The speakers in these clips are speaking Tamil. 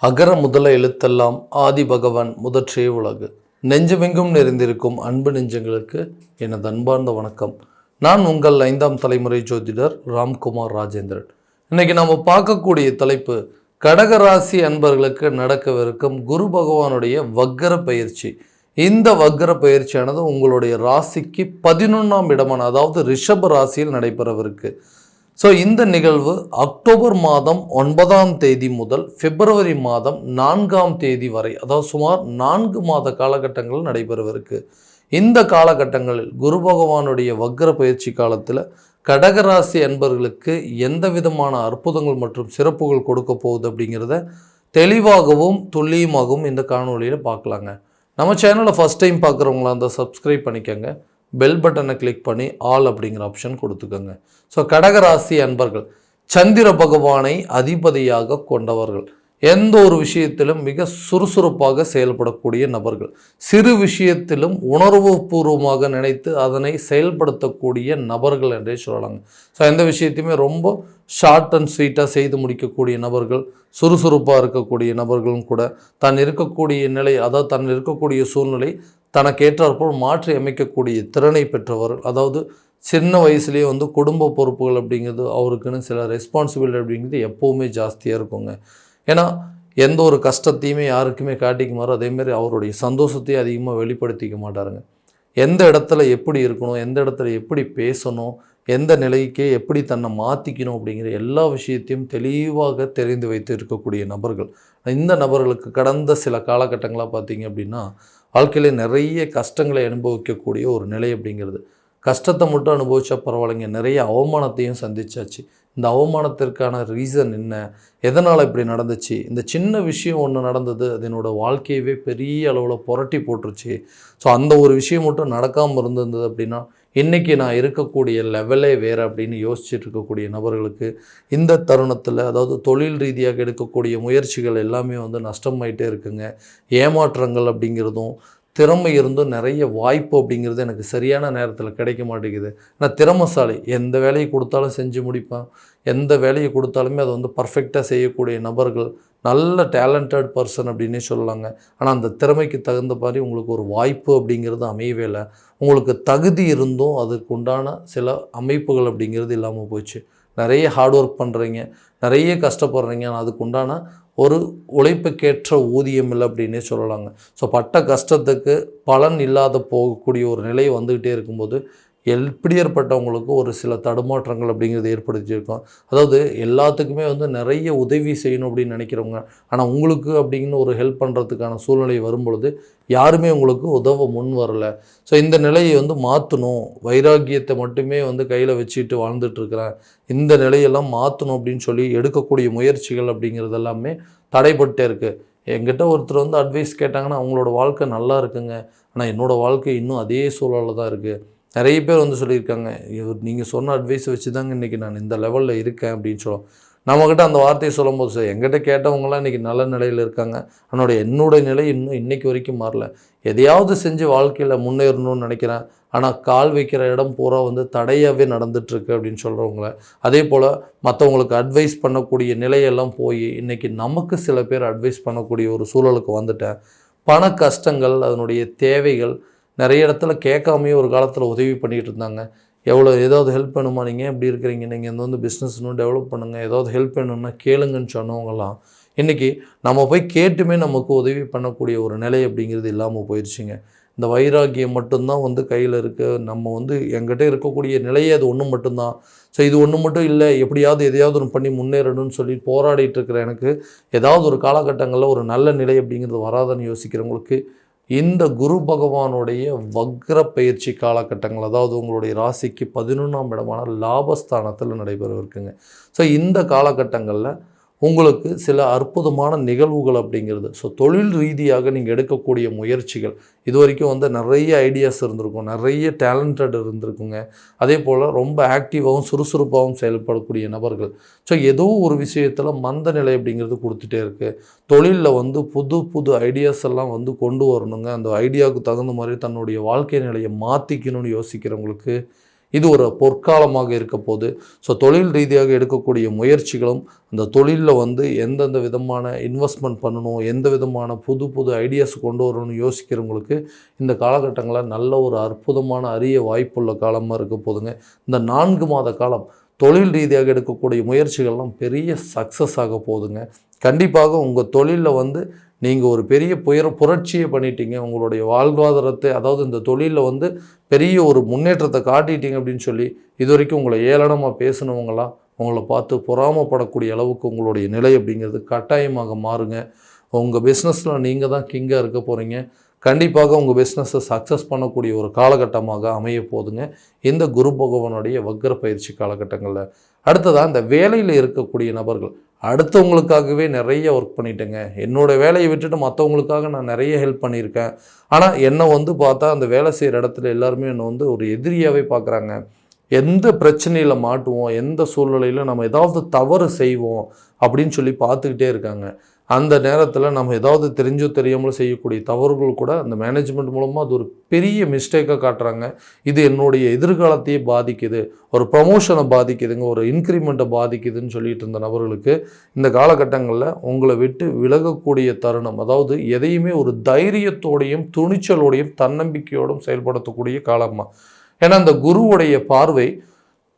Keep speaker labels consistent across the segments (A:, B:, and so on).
A: அகர முதல எழுத்தெல்லாம் ஆதி பகவான் முதற்றே உலகு. நெஞ்சமெங்கும் நிறைந்திருக்கும் அன்பு நெஞ்சங்களுக்கு எனது அன்பார்ந்த வணக்கம். நான் உங்கள் 5ஆம் தலைமுறை ஜோதிடர் ராம்குமார் ராஜேந்திரன். இன்னைக்கு நம்ம பார்க்கக்கூடிய தலைப்பு கடகராசி அன்பர்களுக்கு நடக்கவிருக்கும் குரு பகவானுடைய வக்கர பயிற்சி. இந்த வக்கர பயிற்சியானது உங்களுடைய ராசிக்கு 11ஆம் இடமான அதாவது ரிஷப ராசியில் நடைபெறவிருக்கு. ஸோ இந்த நிகழ்வு அக்டோபர் மாதம் 9ஆம் தேதி முதல் பிப்ரவரி மாதம் 4ஆம் தேதி வரை, அதாவது சுமார் 4 மாத காலகட்டங்கள் நடைபெறவிருக்கு. இந்த காலகட்டங்களில் குரு பகவானுடைய வக்கர பயிற்சி காலத்தில் கடகராசி அன்பர்களுக்கு எந்த விதமான அற்புதங்கள் மற்றும் சிறப்புகள் கொடுக்க போகுது அப்படிங்கிறத தெளிவாகவும் துல்லியமாகவும் இந்த காணொலியில் பார்க்கலாங்க. நம்ம சேனலை ஃபஸ்ட் டைம் பார்க்குறவங்களா இருந்தால் சப்ஸ்கிரைப் பண்ணிக்கோங்க. பெல் பட்டனை கிளிக் பண்ணி ஆல் அப்படிங்கிற ஆப்ஷன் கொடுத்துக்கோங்க. ஸோ கடகராசி அன்பர்கள் சந்திர பகவானை அதிபதியாக கொண்டவர்கள். எந்த ஒரு விஷயத்திலும் மிக சுறுசுறுப்பாக செயல்படக்கூடிய நபர்கள். சிறு விஷயத்திலும் உணர்வு பூர்வமாக நினைத்து அதனை செயல்படுத்தக்கூடிய நபர்கள் என்றே சொல்லலாங்க. ஸோ எந்த விஷயத்தையுமே ரொம்ப ஷார்ட் அண்ட் ஸ்வீட்டாக செய்து முடிக்கக்கூடிய நபர்கள், சுறுசுறுப்பாக இருக்கக்கூடிய நபர்களும் கூட தான் இருக்கக்கூடிய நிலை, அதாவது தன் இருக்கக்கூடிய சூழ்நிலை தனக்கேற்றாற்போல் மாற்றி அமைக்கக்கூடிய திறனை பெற்றவர்கள். அதாவது சின்ன வயசுலேயே குடும்ப பொறுப்புகள் அப்படிங்கிறது அவருக்குன்னு சில ரெஸ்பான்சிபிலிட்டி அப்படிங்கிறது எப்போவுமே ஜாஸ்தியாக இருக்குங்க. ஏன்னா எந்த ஒரு கஷ்டத்தையுமே யாருக்குமே காட்டிக்குமாறு, அதேமாதிரி அவருடைய சந்தோஷத்தையும் அதிகமாக வெளிப்படுத்திக்க மாட்டாருங்க. எந்த இடத்துல எப்படி இருக்கணும், எந்த இடத்துல எப்படி பேசணும், எந்த நிலைக்கே எப்படி தன்னை மாற்றிக்கணும் அப்படிங்கிற எல்லா விஷயத்தையும் தெளிவாக தெரிந்து வைத்து இருக்கக்கூடிய நபர்கள். இந்த நபர்களுக்கு கடந்த சில காலகட்டங்களாக பார்த்தீங்க அப்படின்னா வாழ்க்கையில் நிறைய கஷ்டங்களை அனுபவிக்கக்கூடிய ஒரு நிலை அப்படிங்கிறது. கஷ்டத்தை மட்டும் அனுபவிச்சா பரவாயில்லைங்க, நிறைய அவமானத்தையும் சந்திச்சாச்சு. இந்த அவமானத்திற்கான ரீசன் என்ன, எதனால் இப்படி நடந்துச்சு, இந்த சின்ன விஷயம் ஒன்று நடந்தது அது என்னோடய வாழ்க்கையவே பெரிய அளவில் புரட்டி போட்டுருச்சு. ஸோ அந்த ஒரு விஷயம் மட்டும் நடக்காமல் இருந்திருந்தது அப்படின்னா இன்றைக்கி நான் இருக்கக்கூடிய லெவலே வேறு அப்படின்னு யோசிச்சுட்டு இருக்கக்கூடிய நபர்களுக்கு இந்த தருணத்தில், அதாவது தொழில் ரீதியாக எடுக்கக்கூடிய முயற்சிகள் எல்லாமே நஷ்டமாயிட்டே இருக்குங்க. ஏமாற்றங்கள் அப்படிங்கிறதும், திறமை இருந்தும் நிறைய வாய்ப்பு அப்படிங்கிறது எனக்கு சரியான நேரத்தில் கிடைக்க மாட்டேங்குது. நான் திறமைசாலி, எந்த வேலையை கொடுத்தாலும் செஞ்சு முடிப்பேன், எந்த வேலையை கொடுத்தாலுமே அதை பர்ஃபெக்டாக செய்யக்கூடிய நபர்கள், நல்ல டேலண்டட் பர்சன் அப்படின்னே சொல்லலாங்க. ஆனால் அந்த திறமைக்கு தகுந்த மாதிரி உங்களுக்கு ஒரு வாய்ப்பு அப்படிங்கிறது அமையவே இல்லை. உங்களுக்கு தகுதி இருந்தும் அதுக்கு உண்டான சில அமைப்புகள் அப்படிங்கிறது இல்லாமல் போச்சு. நிறைய ஹார்ட் ஒர்க் பண்ணுறீங்க, நிறைய கஷ்டப்படுறீங்க, ஆனால் அதுக்கு உண்டான ஒரு உழைப்புக்கேற்ற ஊதியம் இல்லை அப்படின்னே சொல்லலாங்க. ஸோ பட்ட கஷ்டத்துக்கு பலன் இல்லாத போகக்கூடிய ஒரு நிலை வந்துக்கிட்டே இருக்கும்போது எப்படி ஏற்பட்டவங்களுக்கு ஒரு சில தடுமாற்றங்கள் அப்படிங்கிறது ஏற்படுத்தியிருக்கோம். அதாவது எல்லாத்துக்குமே நிறைய உதவி செய்யணும் அப்படின்னு நினைக்கிறவங்க, ஆனால் உங்களுக்கு அப்படிங்கிற ஒரு ஹெல்ப் பண்ணுறதுக்கான சூழ்நிலை வரும்பொழுது யாருமே உங்களுக்கு உதவ முன் வரலை. ஸோ இந்த நிலையை மாற்றணும், வைராக்கியத்தை மட்டுமே கையில் வச்சுட்டு வாழ்ந்துட்டுருக்கிறேன், இந்த நிலையெல்லாம் மாற்றணும் அப்படின்னு சொல்லி எடுக்கக்கூடிய முயற்சிகள் அப்படிங்கிறது எல்லாமே தடைப்பட்டே இருக்குது. என்கிட்ட ஒருத்தர் அட்வைஸ் கேட்டாங்கன்னா அவங்களோட வாழ்க்கை நல்லா இருக்குங்க, ஆனால் என்னோடய வாழ்க்கை இன்னும் அதே சூழலில் தான் இருக்குது. நிறைய பேர் சொல்லியிருக்காங்க, நீங்கள் சொன்ன அட்வைஸை வச்சு தாங்க இன்றைக்கி நான் இந்த லெவலில் இருக்கேன் அப்படின்னு சொல்லுவோம். நம்மக்கிட்ட அந்த வார்த்தையை சொல்லும்போது சார் எங்கிட்ட கேட்டவங்களாம் இன்றைக்கி நல்ல நிலையில் இருக்காங்க, என்னுடைய நிலை இன்னும் இன்றைக்கி வரைக்கும் மாறல. எதையாவது செஞ்சு வாழ்க்கையில் முன்னேறணும்னு நினைக்கிறேன், ஆனால் கால் வைக்கிற இடம் பூரா தடையாகவே நடந்துகிட்ருக்கு அப்படின்னு சொல்கிறவங்கள, அதே போல் மற்றவங்களுக்கு அட்வைஸ் பண்ணக்கூடிய நிலையெல்லாம் போய் இன்றைக்கி நமக்கு சில பேர் அட்வைஸ் பண்ணக்கூடிய ஒரு சூழலுக்கு வந்துட்டேன். பண கஷ்டங்கள், அதனுடைய தேவைகள், நிறைய இடத்துல கேட்காமையே ஒரு காலத்தில் உதவி பண்ணிகிட்டு இருந்தாங்க. ஏதாவது ஹெல்ப் வேணுமா, நீங்கள் எப்படி இருக்கிறீங்க, நீங்கள் பிஸ்னஸ் இன்னும் டெவலப் பண்ணுங்கள், ஏதாவது ஹெல்ப் வேணும்னா கேளுங்கன்னு சொன்னவங்கலாம் இன்றைக்கி நம்ம போய் கேட்டுமே நமக்கு உதவி பண்ணக்கூடிய ஒரு நிலை அப்படிங்கிறது இல்லாமல் போயிடுச்சுங்க. இந்த வைராக்கியம் மட்டும்தான் கையில் இருக்குது. நம்ம என்கிட்ட இருக்கக்கூடிய நிலையே அது ஒன்று மட்டும்தான். ஸோ இது ஒன்று மட்டும் இல்லை, எப்படியாவது எதையாவது ஒன்று பண்ணி முன்னேறணும்னு சொல்லி போராடிட்டு இருக்கிற எனக்கு ஏதாவது ஒரு காலகட்டங்களில் ஒரு நல்ல நிலை அப்படிங்கிறது வராதுன்னு யோசிக்கிறவங்களுக்கு இந்த குரு பகவானுடைய வக்ர பயிற்சி காலகட்டங்கள், அதாவது உங்களுடைய ராசிக்கு 11ஆம் இடமான லாபஸ்தானத்தில் நடைபெறவிருக்குங்க. ஸோ இந்த காலகட்டங்களில் உங்களுக்கு சில அற்புதமான நிகழ்வுகள் அப்படிங்கிறது, ஸோ தொழில் ரீதியாக நீங்கள் எடுக்கக்கூடிய முயற்சிகள், இது வரைக்கும் நிறைய ஐடியாஸ் இருந்திருக்கும், நிறைய டேலண்டட் இருந்திருக்குங்க. அதே போல் ரொம்ப ஆக்டிவாகவும் சுறுசுறுப்பாகவும் செயல்படக்கூடிய நபர்கள். ஸோ ஏதோ ஒரு விஷயத்தில் மந்த நிலை அப்படிங்கிறது கொடுத்துட்டே இருக்குது. தொழிலில் புது புது ஐடியாஸ் எல்லாம் கொண்டு வரணுங்க. அந்த ஐடியாவுக்கு தகுந்த மாதிரி தன்னுடைய வாழ்க்கை நிலையை மாற்றிக்கணும்னு யோசிக்கிறவங்களுக்கு இது ஒரு பொற்காலமாக இருக்க போகுது. ஸோ தொழில் ரீதியாக எடுக்கக்கூடிய முயற்சிகளும், அந்த தொழிலில் வந்து எந்தெந்த விதமான இன்வெஸ்ட்மெண்ட் பண்ணணும், எந்த விதமான புது புது ஐடியாஸ் கொண்டு வரணும்னு யோசிக்கிறவங்களுக்கு இந்த காலகட்டங்களில் நல்ல ஒரு அற்புதமான அரிய வாய்ப்புள்ள காலமாக இருக்க போதுங்க. இந்த 4 மாத காலம் தொழில் ரீதியாக எடுக்கக்கூடிய முயற்சிகள்லாம் பெரிய சக்ஸஸ் ஆக போகுதுங்க. கண்டிப்பாக உங்கள் தொழிலில் வந்து நீங்கள் ஒரு பெரிய புரட்சியை பண்ணிட்டீங்க. உங்களுடைய வாழ்வாதாரத்தை, அதாவது இந்த தொழிலில் வந்து பெரிய ஒரு முன்னேற்றத்தை காட்டிட்டீங்க அப்படின்னு சொல்லி இதுவரைக்கும் உங்களை ஏளனமாக பேசினவங்களாம் உங்களை பார்த்து பொறாமப்படக்கூடிய அளவுக்கு உங்களுடைய நிலை அப்படிங்கிறது கட்டாயமாக மாறுங்க. உங்கள் பிஸ்னஸில் நீங்கள் தான் கிங்காக இருக்க போகிறீங்க. கண்டிப்பாக உங்கள் பிஸ்னஸை சக்ஸஸ் பண்ணக்கூடிய ஒரு காலகட்டமாக அமைய போதுங்க இந்த குரு பகவானுடைய வக்ர பயிற்சி காலகட்டங்களில். அடுத்ததாக இந்த வேலையில் இருக்கக்கூடிய நபர்கள், அடுத்தவங்களுக்காகவே நிறைய ஒர்க் பண்ணிட்டேங்க, என்னோடய வேலையை விட்டுட்டு மற்றவங்களுக்காக நான் நிறைய ஹெல்ப் பண்ணியிருக்கேன், ஆனால் என்னை வந்து பார்த்தா அந்த வேலை செய்கிற இடத்துல எல்லாருமே என்னை வந்து ஒரு எதிரியாகவே பார்க்குறாங்க, எந்த பிரச்சனையில் மாட்டுவோம், எந்த சூழ்நிலையில் நம்ம ஏதாவது தவறு செய்வோம் அப்படின்னு சொல்லி பார்த்துக்கிட்டே இருக்காங்க. அந்த நேரத்தில் நம்ம ஏதாவது தெரிஞ்சோ தெரியாமலும் செய்யக்கூடிய தவறுகள் கூட அந்த மேனேஜ்மெண்ட் மூலமாக அது ஒரு பெரிய மிஸ்டேக்காக காட்டுறாங்க. இது என்னுடைய எதிர்காலத்தையே பாதிக்குது, ஒரு ப்ரமோஷனை பாதிக்குதுங்க, ஒரு இன்க்ரிமெண்ட்டை பாதிக்குதுன்னு சொல்லிட்டு இருந்த நபர்களுக்கு இந்த காலகட்டங்களில் உங்களை விட்டு விலகக்கூடிய தருணம், அதாவது எதையுமே ஒரு தைரியத்தோடையும் துணிச்சலோடையும் தன்னம்பிக்கையோடும் செயல்படுத்தக்கூடிய காலமாக. ஏன்னா அந்த குருவுடைய பார்வை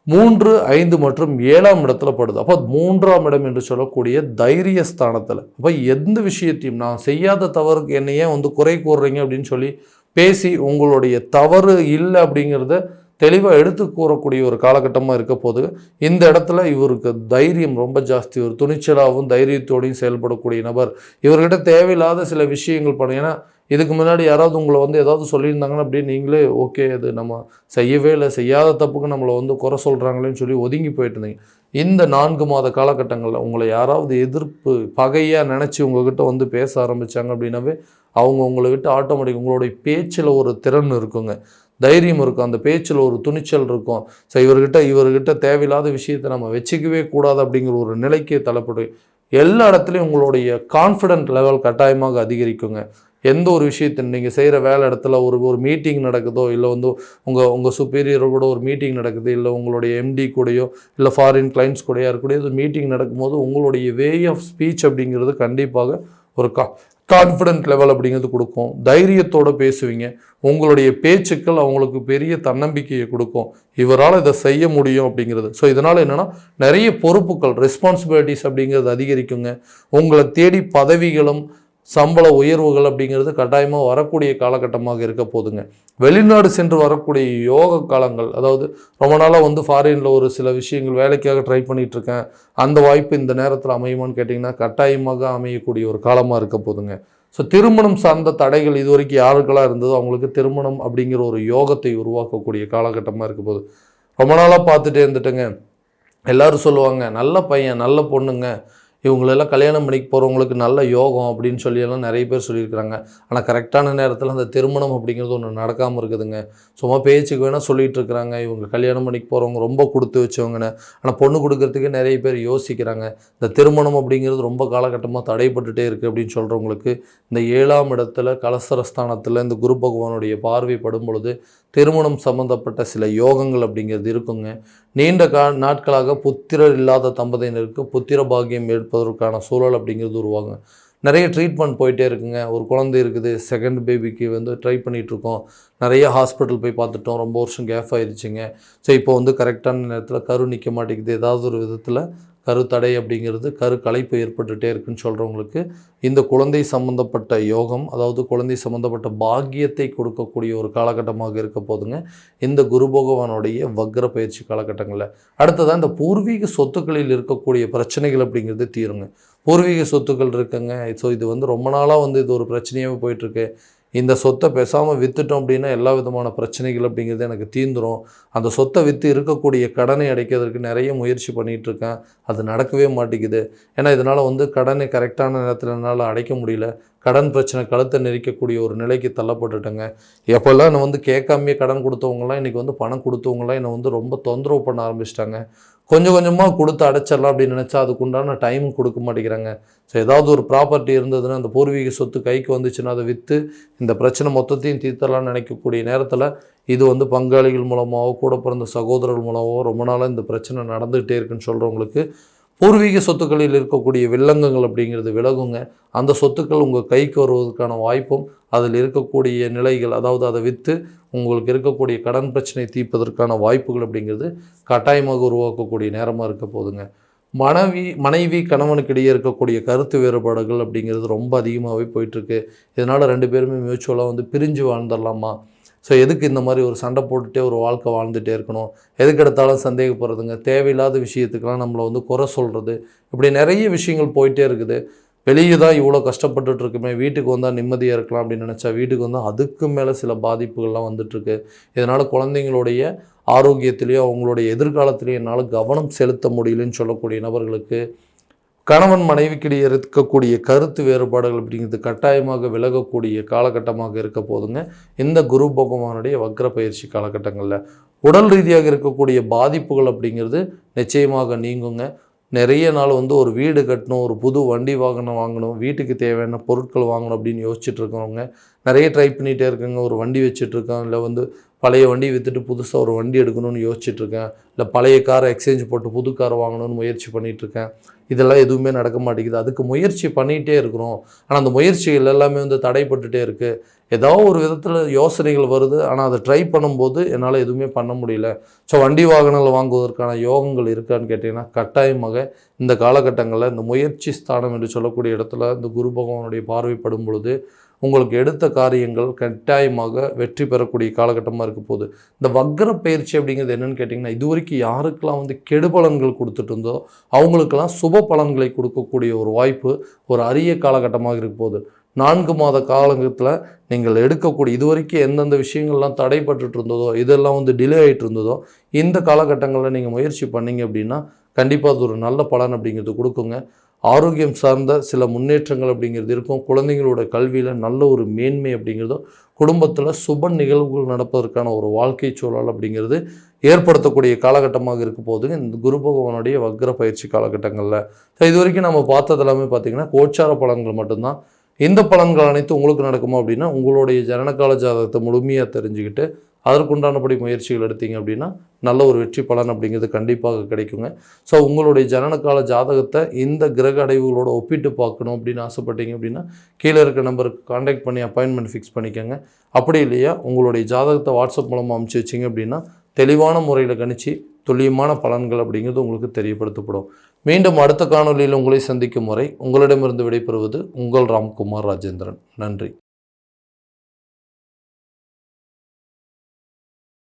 A: 3, 5 மற்றும் 7ஆம் இடத்துல படுது. அப்போ 3ஆம் இடம் என்று சொல்லக்கூடிய தைரிய ஸ்தானத்தில். அப்போ எந்த விஷயத்தையும் நான் செய்யாத தவறுக்கு என்னை ஏன் வந்து குறை கூறுறீங்க அப்படின்னு சொல்லி பேசி உங்களுடைய தவறு இல்லை அப்படிங்கிறத தெளிவாக எடுத்து கூறக்கூடிய ஒரு காலகட்டமாக இருக்க போது. இந்த இடத்துல இவருக்கு தைரியம் ரொம்ப ஜாஸ்தி, ஒரு துணிச்சலாகவும் தைரியத்தோடையும் செயல்படக்கூடிய நபர். இவர்கிட்ட தேவையில்லாத சில விஷயங்கள் பண்ண, ஏன்னா இதுக்கு முன்னாடி யாராவது உங்களை வந்து ஏதாவது சொல்லியிருந்தாங்கன்னா அப்படியே நீங்களே ஓகே அது நம்ம செய்யவே இல்லை, செய்யாத தப்புக்கு நம்மளை வந்து குறை சொல்கிறாங்களேன்னு சொல்லி ஒதுங்கி போயிட்டு இருந்தீங்க. இந்த 4 மாத காலகட்டங்களில் உங்களை யாராவது எதிர்ப்பு பகையாக நினச்சி உங்ககிட்ட வந்து பேச ஆரம்பித்தாங்க அப்படின்னாவே அவங்க உங்களை விட்டு ஆட்டோமேட்டிக், உங்களுடைய பேச்சில் ஒரு திறன் இருக்குங்க, தைரியம் இருக்கும், அந்த பேச்சில் ஒரு துணிச்சல் இருக்கும். ஸோ இவர்கிட்ட தேவையில்லாத விஷயத்தை நம்ம வச்சுக்கவே கூடாது அப்படிங்கிற ஒரு நிலைக்கு தள்ளப்படும். எல்லா இடத்துலையும் உங்களுடைய கான்ஃபிடென்ட் லெவல் கட்டாயமாக அதிகரிக்குங்க. எந்த ஒரு விஷயத்தை நீங்கள் செய்கிற வேலை இடத்துல ஒரு மீட்டிங் நடக்குதோ, இல்லை வந்து உங்கள் சுப்பீரியர் கூட ஒரு மீட்டிங் நடக்குது, இல்லை உங்களுடைய எம்டி கூடயோ இல்லை ஃபாரின் கிளைண்ட்ஸ் கூடயோ இருக்கக்கூடிய மீட்டிங் நடக்கும்போது உங்களுடைய வே ஆஃப் ஸ்பீச் அப்படிங்கிறது கண்டிப்பாக ஒரு கான்ஃபிடென்ட் லெவல் அப்படிங்கிறது கொடுக்கும். தைரியத்தோடு பேசுவீங்க. உங்களுடைய பேச்சுக்கள் அவங்களுக்கு பெரிய தன்னம்பிக்கையை கொடுக்கும், இவரால் இதை செய்ய முடியும் அப்படிங்கிறது. ஸோ இதனால் என்னென்னா நிறைய பொறுப்புகள், ரெஸ்பான்சிபிலிட்டிஸ் அப்படிங்கிறது அதிகரிக்குங்க. உங்களை தேடி பதவிகளும் சம்பள உயர்வுகள் அப்படிங்கிறது கட்டாயமாக வரக்கூடிய காலகட்டமாக இருக்க போதுங்க. வெளிநாடு சென்று வரக்கூடிய யோக காலங்கள், அதாவது ரொம்ப நாளாக வந்து ஃபாரினில் ஒரு சில விஷயங்கள் வேலைக்காக ட்ரை பண்ணிகிட்ருக்கேன், அந்த வாய்ப்பு இந்த நேரத்தில் அமையுமான்னு கேட்டிங்கன்னா கட்டாயமாக அமையக்கூடிய ஒரு காலமாக இருக்க போதுங்க. ஸோ திருமணம் சார்ந்த தடைகள் இது வரைக்கும் யாருக்கெல்லாம் இருந்ததோ அவங்களுக்கு திருமணம் அப்படிங்கிற ஒரு யோகத்தை உருவாக்கக்கூடிய காலகட்டமாக இருக்க போது. ரொம்ப நாளாக பார்த்துட்டே இருந்துட்டுங்க, எல்லோரும் சொல்லுவாங்க நல்ல பையன் நல்ல பொண்ணுங்க, இவங்களெல்லாம் கல்யாணம் பண்ணிக்கு போகிறவங்களுக்கு நல்ல யோகம் அப்படின்னு சொல்லியெல்லாம் நிறைய பேர் சொல்லியிருக்கிறாங்க. ஆனால் கரெக்டான நேரத்தில் அந்த திருமணம் அப்படிங்கிறது ஒன்று நடக்காமல் இருக்குதுங்க. சும்மா பேச்சுக்கு வேணால் சொல்லிகிட்டு இருக்கிறாங்க, இவங்க கல்யாணம் பண்ணிக்கு போகிறவங்க ரொம்ப கொடுத்து வச்சவங்கன்னு. ஆனால் பொண்ணு கொடுக்கறதுக்கே நிறைய பேர் யோசிக்கிறாங்க. இந்த திருமணம் அப்படிங்கிறது ரொம்ப காலகட்டமாக தடைப்பட்டுட்டே இருக்குது அப்படின்னு சொல்கிறவங்களுக்கு இந்த 7ஆம் இடத்துல கலசரஸ்தானத்தில் இந்த குரு பகவானுடைய பார்வை படும் பொழுது திருமணம் சம்மந்தப்பட்ட சில யோகங்கள் அப்படிங்கிறது இருக்குங்க. நீண்ட நாட்களாக புத்திரர் இல்லாத தம்பதியினருக்கு புத்திர பாக்கியம் எடுப்பதற்கான சூழல் அப்படிங்கிறது உருவாங்க. நிறைய ட்ரீட்மெண்ட் போயிட்டே இருக்குங்க. ஒரு குழந்தை இருக்குது, செகண்ட் பேபிக்கு வந்து ட்ரை பண்ணிகிட்ருக்கோம், நிறைய ஹாஸ்பிட்டல் போய் பார்த்துட்டோம், ரொம்ப வருஷம் கேப் ஆயிடுச்சுங்க. ஸோ இப்போ வந்து கரெக்டான நேரத்தில் கரு நிற்க மாட்டேங்குது, ஏதாவது ஒரு விதத்தில் கருத்தடை அப்படிங்கிறது, கரு கலைப்பு ஏற்பட்டுகிட்டே இருக்குன்னு சொல்கிறவங்களுக்கு இந்த குழந்தை சம்மந்தப்பட்ட யோகம், அதாவது குழந்தை சம்மந்தப்பட்ட பாக்கியத்தை கொடுக்கக்கூடிய ஒரு காலகட்டமாக இருக்க போதுங்க இந்த குரு பகவானுடைய வக்ர பயிற்சி காலகட்டங்களில். அடுத்ததான் இந்த பூர்வீக சொத்துக்களில் இருக்கக்கூடிய பிரச்சனைகள் அப்படிங்கிறது தீருங்க. பூர்வீக சொத்துக்கள் இருக்குங்க. ஸோ இது வந்து ரொம்ப நாளாக வந்து இது ஒரு பிரச்சனையாகவே போயிட்டுருக்கு. இந்த சொத்தை பேசாமல் விற்றுட்டோம் அப்படின்னா எல்லா விதமான பிரச்சனைகள் அப்படிங்கிறது எனக்கு தீந்துடும். அந்த சொத்தை விற்று இருக்கக்கூடிய கடனை அடைக்கிறதுக்கு நிறைய முயற்சி பண்ணிகிட்ருக்கேன், அது நடக்கவே மாட்டேங்குது. ஏன்னா இதனால் வந்து கடனை கரெக்டான நேரத்தில் என்னால் அடைக்க முடியல. கடன் பிரச்சனை கழுத்தை நெரிக்கக்கூடிய ஒரு நிலைக்கு தள்ளப்பட்டுட்டேங்க. எப்போல்லாம் என்னை வந்து கேட்காமையே கடன் கொடுத்தவங்கலாம் இன்றைக்கி வந்து பணம் கொடுத்தவங்களாம் என்னை வந்து ரொம்ப தொந்தரவு பண்ண ஆரம்பிச்சிட்டாங்க. கொஞ்சம் கொஞ்சமாக கொடுத்து அடைச்சிடலாம் அப்படின்னு நினச்சா அதுக்குண்டான டைமும் கொடுக்க மாட்டேங்கிறாங்க. ஸோ ஏதாவது ஒரு ப்ராப்பர்ட்டி இருந்ததுன்னா அந்த பூர்வீக சொத்து கைக்கு வந்துச்சுன்னா அதை விற்று இந்த பிரச்சனை மொத்தத்தையும் தீர்த்தலாம்னு நினைக்கக்கூடிய நேரத்தில் இது வந்து பங்காளிகள் மூலமாகவோ கூட பிறந்த சகோதரர்கள் மூலமாகவோ ரொம்ப நாளாக இந்த பிரச்சனை நடந்துகிட்டே இருக்குன்னு சொல்கிறவங்களுக்கு பூர்வீக சொத்துக்களில் இருக்கக்கூடிய வில்லங்கங்கள் அப்படிங்கிறது விலகுங்க. அந்த சொத்துக்கள் உங்கள் கைக்கு வருவதற்கான வாய்ப்பும் அதில் இருக்கக்கூடிய நிலைகள், அதாவது அதை விற்று உங்களுக்கு இருக்கக்கூடிய கடன் பிரச்சனை தீர்ப்பதற்கான வாய்ப்புகள் அப்படிங்கிறது கட்டாயமாக உருவாக்கக்கூடிய நேரமாக இருக்க போதுங்க. மனைவி கணவனுக்கு இடையே இருக்கக்கூடிய கருத்து வேறுபாடுகள் அப்படிங்கிறது ரொம்ப அதிகமாகவே போயிட்டுருக்கு. இதனால் 2 பேருமே மியூச்சுவலாக வந்து பிரிஞ்சு வாழ்ந்துடலாமா? ஸோ எதுக்கு இந்த மாதிரி ஒரு சண்டை போட்டுகிட்டே ஒரு வாழ்க்கை வாழ்ந்துகிட்டே இருக்கணும்? எதுக்கு எடுத்தாலும் சந்தேகப்படுறதுங்க, தேவையில்லாத விஷயத்துக்கெல்லாம் நம்மளை வந்து குறை சொல்கிறது, இப்படி நிறைய விஷயங்கள் போயிட்டே இருக்குது. வெளியே தான் இவ்வளோ கஷ்டப்பட்டுருக்குமே, வீட்டுக்கு வந்தால் நிம்மதியாக இருக்கலாம் அப்படின்னு நினச்சா வீட்டுக்கு வந்தால் அதுக்கு மேலே சில பாதிப்புகள்லாம் வந்துட்டுருக்கு. இதனால் குழந்தைங்களுடைய ஆரோக்கியத்திலேயோ அவங்களுடைய எதிர்காலத்திலேயோ என்னால் கவனம் செலுத்த முடியலன்னு சொல்லக்கூடிய நபர்களுக்கு கணவன் மனைவிக்கிடையே இருக்கக்கூடிய கருத்து வேறுபாடுகள் அப்படிங்கிறது கட்டாயமாக விலகக்கூடிய காலகட்டமாக இருக்க போதுங்க. இந்த குரு பகவானுடைய வக்ர பயிற்சி காலகட்டங்களில் உடல் ரீதியாக இருக்கக்கூடிய பாதிப்புகள் அப்படிங்கிறது நிச்சயமாக நீங்குங்க. நிறைய நாள் வந்து ஒரு வீடு கட்டணும், ஒரு புது வண்டி வாகனம் வாங்கணும், வீட்டுக்கு தேவையான பொருட்கள் வாங்கணும் அப்படின்னு யோசிச்சுட்டு இருக்கிறவங்க நிறைய ட்ரை பண்ணிகிட்டே இருக்குங்க. ஒரு வண்டி வச்சுட்ருக்கேன், இல்லை வந்து பழைய வண்டி விற்றுட்டு புதுசாக ஒரு வண்டி எடுக்கணும்னு யோசிச்சுட்ருக்கேன், இல்லை பழைய காரை எக்ஸ்சேஞ்ச் போட்டு புது கார் வாங்கணும்னு முயற்சி பண்ணிகிட்ருக்கேன். இதெல்லாம் எதுவுமே நடக்க மாட்டேங்குது. அதுக்கு முயற்சி பண்ணிகிட்டே இருக்கிறோம், ஆனால் அந்த முயற்சிகள் எல்லாமே வந்து தடைப்பட்டுகிட்டே இருக்குது. ஏதோ ஒரு விதத்தில் யோசனைகள் வருது, ஆனால் அதை ட்ரை பண்ணும்போது என்னால் எதுவுமே பண்ண முடியல. ஸோ வண்டி வாகனங்கள் வாங்குவதற்கான யோகங்கள் இருக்கான்னு கேட்டிங்கன்னா கட்டாயமாக இந்த காலகட்டங்களில் இந்த முயற்சி ஸ்தானம் என்று சொல்லக்கூடிய இடத்துல இந்த குரு பகவானுடைய பார்வைப்படும் பொழுது உங்களுக்கு எடுத்த காரியங்கள் கட்டாயமாக வெற்றி பெறக்கூடிய காலகட்டமாக இருக்க போகுது. இந்த வக்ர பயிற்சி அப்படிங்கிறது என்னென்னு கேட்டிங்கன்னா, இது வரைக்கும் யாருக்கெல்லாம் வந்து கெடுபலன்கள் கொடுத்துட்டு இருந்தோ அவங்களுக்கெல்லாம் சுப பலன்களை கொடுக்கக்கூடிய ஒரு வாய்ப்பு ஒரு அரிய காலகட்டமாக இருக்க போகுது. 4 மாத காலகட்டத்தில் நீங்கள் எடுக்கக்கூடிய இதுவரைக்கும் எந்தெந்த விஷயங்கள்லாம் தடைப்பட்டு இருந்ததோ, இதெல்லாம் வந்து டிலே ஆகிட்டு இருந்ததோ, இந்த காலகட்டங்களில் நீங்கள் முயற்சி பண்ணிங்க அப்படின்னா கண்டிப்பாக அது ஒரு நல்ல பலன் அப்படிங்கிறது கொடுக்குங்க. ஆரோக்கியம் சார்ந்த சில முன்னேற்றங்கள் அப்படிங்கிறது இருக்கும். குழந்தைங்களோட கல்வியில் நல்ல ஒரு மேன்மை அப்படிங்கிறதும், குடும்பத்தில் சுப நிகழ்வுகள் நடப்பதற்கான ஒரு வாழ்க்கை சூழல் அப்படிங்கிறது ஏற்படுத்தக்கூடிய காலகட்டமாக இருக்க போதுங்க இந்த குரு பகவானுடைய வக்ர பயிற்சி காலகட்டங்களில். இது வரைக்கும் நம்ம பார்த்தது எல்லாமே பார்த்திங்கன்னா கோச்சார பலன்கள் மட்டும்தான். இந்த பலன்கள் அனைத்தும் உங்களுக்கு நடக்குமா அப்படின்னா உங்களுடைய ஜனனகால ஜாதகத்தை முழுமையாக தெரிஞ்சுக்கிட்டு அதற்குண்டானபடி முயற்சிகள் எடுத்தீங்க அப்படின்னா நல்ல ஒரு வெற்றி பலன் அப்படிங்கிறது கண்டிப்பாக கிடைக்குங்க. ஸோ உங்களுடைய ஜனனகால ஜாதகத்தை இந்த கிரக அடைவுகளோடு ஒப்பிட்டு பார்க்கணும் அப்படின்னு ஆசைப்பட்டீங்க அப்படின்னா கீழே இருக்க நம்பருக்கு கான்டாக்ட் பண்ணி அப்பாயின்மெண்ட் ஃபிக்ஸ் பண்ணிக்கோங்க. அப்படி இல்லையா உங்களுடைய ஜாதகத்தை வாட்ஸ்அப் மூலமாக அனுப்பிச்சி வச்சிங்க அப்படின்னா தெளிவான முறையில் கணிச்சு துல்லியமான பலன்கள் அப்படிங்கிறது உங்களுக்கு தெரியப்படுத்தப்படும். மீண்டும் அடுத்த காணொலியில் உங்களை சந்திக்கும் வரை உங்களிடமிருந்து விடைபெறுவது உங்கள் ராம்குமார் ராஜேந்திரன். நன்றி.